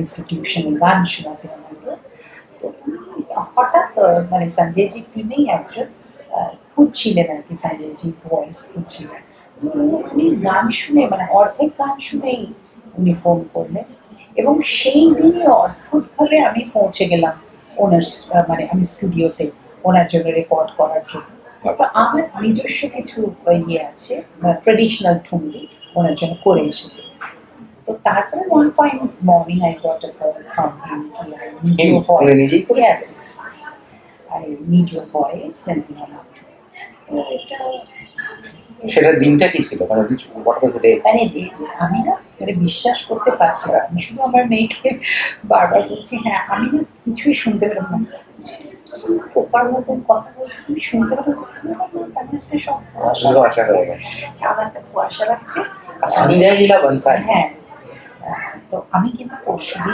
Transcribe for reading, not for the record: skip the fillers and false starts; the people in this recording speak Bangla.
ইনস্টিটিউশনে গান শোনাতে আমাকে। তো হঠাৎ মানে সঞ্জয়জির টিমেই একজন খুঁজছিলেন আর কি, সঞ্জয়জি ভয়েস খুঁজছিলেন। উনি গান শুনে মানে অর্ধেক গান শুনেই উনি ফোন করলেন এবং সেই দিনই অদ্ভুতভাবে আমি পৌঁছে গেলাম ওনার মানে আমি স্টুডিওতে ওনার জন্য রেকর্ড করার জন্য। তো আমার নিজস্ব কিছু ইয়ে আছে, ট্রেডিশনাল ঠুমরি ওনার জন্য করে এসেছে। তো তারপরে one fine morning I got a call from him कि I need your voice. Yes, yes, yes. I need your voice and তো এটা সেটা দিনটা কি ছিল, মানে হোয়াট ওয়াজ দ্য ডে? মানে আমি না মানে বিশ্বাস করতে পারছি না। আমি শুধু আমার মেয়েকে বারবার বলছি, হ্যাঁ আমি না কিছুই শুনতে পেলাম না। পোকার মতন কথা বলছি, তুমি শুনতে পারো তাদের সব কুয়াশা হয়ে গেছে, আমার একটা কুয়াশা লাগছে। সঞ্জয় লীলা বনসাই। হ্যাঁ, তো আমি কিন্তু পরশুদিন